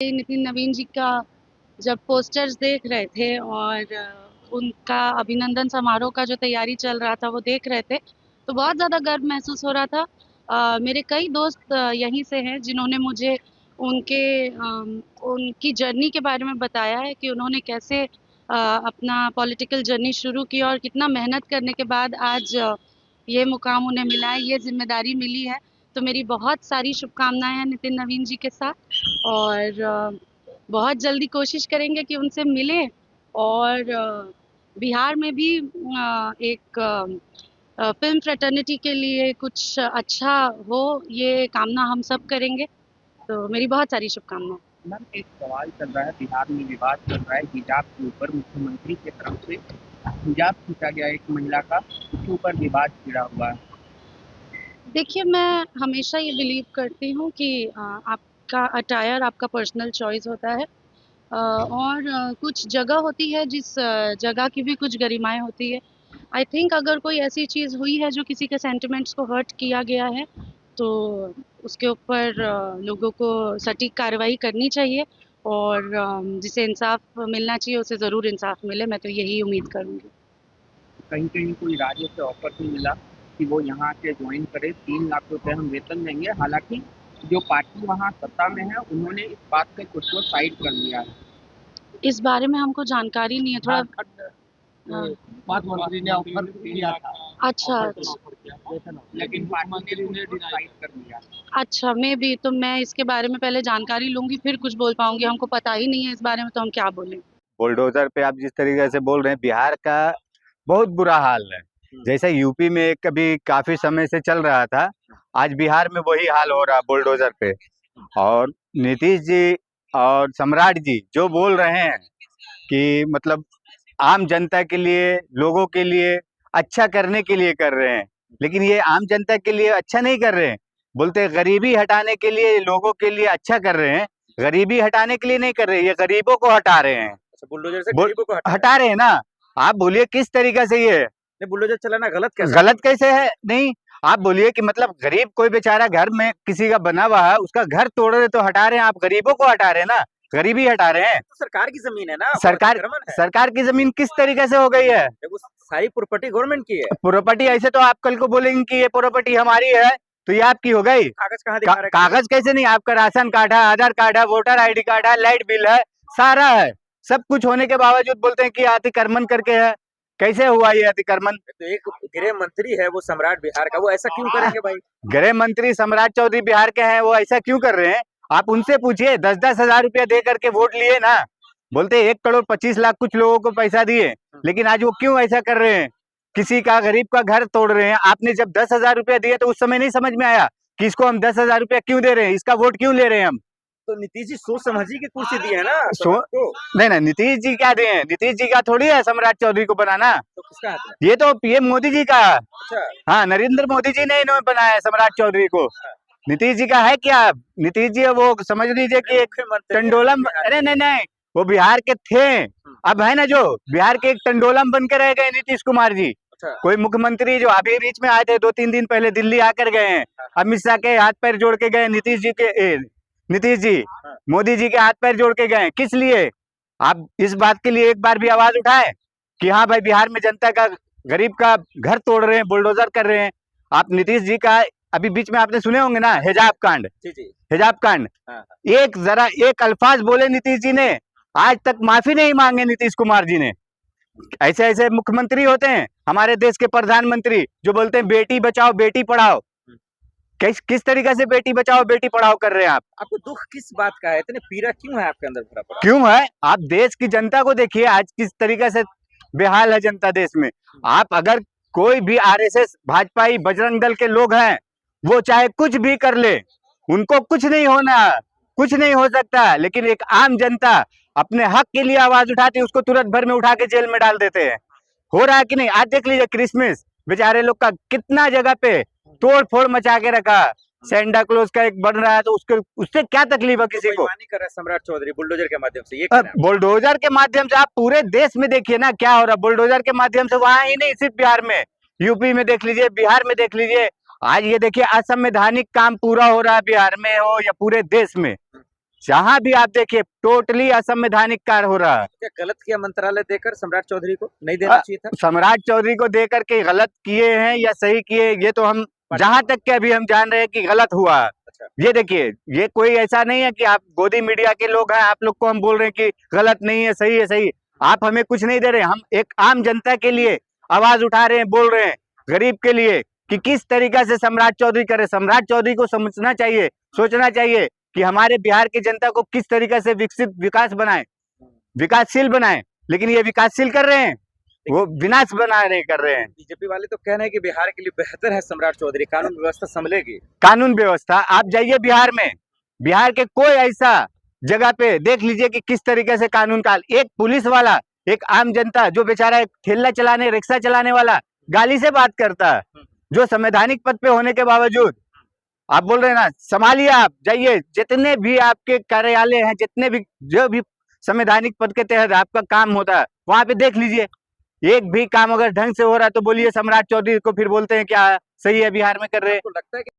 नितिन नवीन जी का जब पोस्टर्स देख रहे थे और उनका अभिनंदन समारोह का जो तैयारी चल रहा था वो देख रहे थे, तो बहुत ज़्यादा गर्व महसूस हो रहा था। मेरे कई दोस्त यहीं से हैं जिन्होंने मुझे उनके उनकी जर्नी के बारे में बताया है कि उन्होंने कैसे अपना पॉलिटिकल जर्नी शुरू की और कितना मेहनत करने के बाद आज ये मुकाम उन्हें मिला है, ये ज़िम्मेदारी मिली है। तो मेरी बहुत सारी शुभकामनाएँ हैं नितिन नवीन जी के साथ और बहुत जल्दी कोशिश करेंगे कि उनसे मिलें और बिहार में भी एक फ़िल्म फ्रेटर्निटी के लिए कुछ अच्छा हो, ये कामना हम सब करेंगे। तो मेरी बहुत सारी शुभकामनाएँ। मैम, एक सवाल चल रहा है, बिहार में विवाद चल रहा है हिजाब के ऊपर। मुख्यमंत्री की तरफ से हिजाब खींचा गया एक महिला का, उसके ऊपर विवाद छिड़ा हुआ है। देखिए, मैं हमेशा ये बिलीव करती हूँ कि आपका अटायर आपका पर्सनल चॉइस होता है और कुछ जगह होती है जिस जगह की भी कुछ गरिमाएँ होती है। आई थिंक अगर कोई ऐसी चीज़ हुई है जो किसी के सेंटिमेंट्स को हर्ट किया गया है, तो उसके ऊपर लोगों को सटीक कार्रवाई करनी चाहिए और जिसे इंसाफ़ मिलना चाहिए उसे ज़रूर इंसाफ़ मिले, मैं तो यही उम्मीद करूँगी। कहीं कहीं कोई राज्य से ऑफर भी मिला कि वो यहाँ के ज्वाइन करे, 3 लाख रुपए हम वेतन देंगे। हालांकि जो पार्टी वहाँ सत्ता में है उन्होंने इस बात पे खुद को साइड कर लिया है। इस बारे में हमको जानकारी नहीं है, थोड़ा हाँ। मुख्यमंत्री ने ऑफर दिया था, अच्छा, लेकिन पार्टी ने उसको साइड कर लिया। अच्छा मेबी तो मैं इसके बारे में पहले जानकारी लूँगी फिर कुछ बोल पाऊँगी, हमको पता ही नहीं है इस बारे में तो हम क्या बोलें। बुलडोजर पे आप जिस तरीके से बोल रहे हैं, बिहार का बहुत बुरा हाल है। जैसे यूपी में कभी काफी समय से चल रहा था, आज बिहार में वही हाल हो रहा बुलडोजर पे। और नीतीश जी और सम्राट जी जो बोल रहे हैं कि मतलब आम जनता के लिए, लोगों के लिए अच्छा करने के लिए कर रहे हैं, लेकिन ये आम जनता के लिए अच्छा नहीं कर रहे हैं। बोलते हैं गरीबी हटाने के लिए, लोगों के लिए अच्छा कर रहे हैं, गरीबी हटाने के लिए नहीं कर रहे, ये गरीबों को हटा रहे हैं। बुलडोजर से गरीबों को हटा रहे हैं ना। आप बोलिए किस तरीके से ये बुलडोजर चलाना गलत कैसे है? नहीं, आप बोलिए कि मतलब गरीब कोई बेचारा घर में किसी का बना हुआ है, उसका घर तोड़ रहे तो हटा रहे हैं, आप गरीबों को हटा रहे हैं ना, गरीबी हटा रहे हैं। तो सरकार की जमीन है ना, सरकार की जमीन किस तरीके से हो गई है? वो सारी प्रॉपर्टी गवर्नमेंट की है। प्रॉपर्टी ऐसे तो आप कल को बोलेंगे कि ये प्रॉपर्टी हमारी है, तो ये आपकी हो गई। कागज कहाँ दिखा रहे हैं? कागज कैसे नहीं? आपका राशन कार्ड है, आधार कार्ड है, वोटर आईडी कार्ड है, लाइट बिल है, सारा है। सब कुछ होने के बावजूद बोलते हैं कि अतिक्रमण करके है। कैसे हुआ ये अतिक्रमण? तो एक गृह मंत्री है वो सम्राट बिहार का, वो ऐसा क्यों करेंगे भाई? गृह मंत्री सम्राट चौधरी बिहार के हैं, वो ऐसा क्यों कर रहे हैं? आप उनसे पूछिए, 10-10 हजार रुपया दे करके वोट लिए ना। बोलते 1 करोड़ 25 लाख कुछ लोगों को पैसा दिए, लेकिन आज वो क्यों ऐसा कर रहे हैं? किसी का गरीब का घर तोड़ रहे हैं। आपने जब 10 हजार रुपया दिए तो उस समय नहीं समझ में आया कि इसको हम 10 हजार रुपया क्यों दे रहे हैं, इसका वोट क्यों ले रहे हैं हम? तो नीतीश जी सोच समझ के कुर्सी दिए है ना। नहीं, नीतीश जी क्या दिए? नीतीश जी का थोड़ी है सम्राट चौधरी को बनाना। तो किसका हाथ है? ये तो पीएम मोदी जी का। अच्छा। हाँ, नरेंद्र मोदी जी ने इन्होंने बनाया सम्राट चौधरी को। नीतीश जी का है क्या? नीतीश जी वो समझ लीजिए कि एक टंडोलम। अरे नहीं, वो बिहार के थे, अब है ना जो बिहार के एक टंडोलम बन के रह गए नीतीश कुमार जी। कोई मुख्यमंत्री जो अभी बीच में आए थे 2-3 दिन पहले, दिल्ली आकर गए हैं, अमित शाह के हाथ पैर जोड़ के गए, नीतीश जी मोदी जी के हाथ पैर जोड़ के गए। किस लिए? आप इस बात के लिए एक बार भी आवाज उठाए कि हाँ भाई, बिहार में जनता का, गरीब का घर तोड़ रहे हैं, बुलडोजर कर रहे हैं। आप नीतीश जी का अभी बीच में आपने सुने होंगे ना, हिजाब कांड। हिजाब कांड, एक अल्फाज बोले नीतीश जी ने, आज तक माफी नहीं मांगे नीतीश कुमार जी ने। ऐसे ऐसे मुख्यमंत्री होते हैं हमारे देश के, प्रधानमंत्री, जो बोलते हैं बेटी बचाओ बेटी पढ़ाओ। किस तरीके से बेटी बचाओ बेटी पढ़ाओ कर रहे हैं आप? आपको दुख किस बात का है? इतने पीड़ा क्यों है आपके अंदर भरा पड़ा? क्यों है? आप देश की जनता को देखिए आज किस तरीके से बेहाल है जनता देश में। आप अगर कोई भी आरएसएस, भाजपा, बजरंग दल के लोग हैं, वो चाहे कुछ भी कर ले, उनको कुछ नहीं होना, कुछ नहीं हो सकता। लेकिन एक आम जनता अपने हक के लिए आवाज उठाती है, उसको तुरंत भर में उठा के जेल में डाल देते हैं। हो रहा है कि नहीं? आज देख लीजिए क्रिसमस, बेचारे लोग का कितना जगह पे तोड़ फोड़ मचा के रखा। सेंटा क्लॉज का एक बन रहा है, तो उससे क्या तकलीफ है किसी को? कर रहा है सम्राट चौधरी बुलडोजर के माध्यम से। ये बुलडोजर के माध्यम से आप पूरे देश में देखिए ना क्या हो रहा है बुलडोजर के माध्यम से। वहां ही नहीं, सिर्फ बिहार में, यूपी में देख लीजिए, बिहार में देख लीजिए। आज ये देखिए असंवैधानिक काम पूरा हो रहा है, बिहार में हो या पूरे देश में। जहां भी आप देखिए टोटली असंवैधानिक कार्य हो रहा है। क्या गलत किया मंत्रालय देकर सम्राट चौधरी को? नहीं देना चाहिए था। सम्राट चौधरी को दे करके गलत किए हैं या सही किए, ये तो हम जहां तक के अभी हम जान रहे हैं कि गलत हुआ। अच्छा। ये देखिए, ये कोई ऐसा नहीं है कि आप गोदी मीडिया के लोग हैं, आप लोग को हम बोल रहे हैं कि गलत नहीं है, सही है, सही। आप हमें कुछ नहीं दे रहे, हम एक आम जनता के लिए आवाज उठा रहे हैं, बोल रहे हैं गरीब के लिए कि किस तरीका से सम्राट चौधरी करे। सम्राट चौधरी को समझना चाहिए, सोचना चाहिए कि हमारे बिहार की जनता को किस तरीके से विकास बनाए, विकासशील बनाए। लेकिन ये विकासशील कर रहे हैं, वो विनाश बना रहे कर रहे हैं। बीजेपी वाले तो कह रहे हैं कि बिहार के लिए बेहतर है सम्राट चौधरी, कानून व्यवस्था संभलेगी। कानून व्यवस्था, आप जाइए बिहार में, बिहार के कोई ऐसा जगह पे देख लीजिए कि किस तरीके से कानून का, एक पुलिस वाला, एक आम जनता जो बेचारा एक ठेला चलाने, रिक्शा चलाने वाला गाली से बात करता है, जो संवैधानिक पद पे होने के बावजूद। आप बोल रहे हैं ना, संभालिए, आप जाइए, जितने भी आपके कार्यालय हैं, जितने भी जो भी संवैधानिक पद के तहत आपका काम होता है, वहां पे देख लीजिए, एक भी काम अगर ढंग से हो रहा है तो बोलिए सम्राट चौधरी को, फिर बोलते हैं क्या सही है बिहार में कर रहे हैं। आपको लगता है कि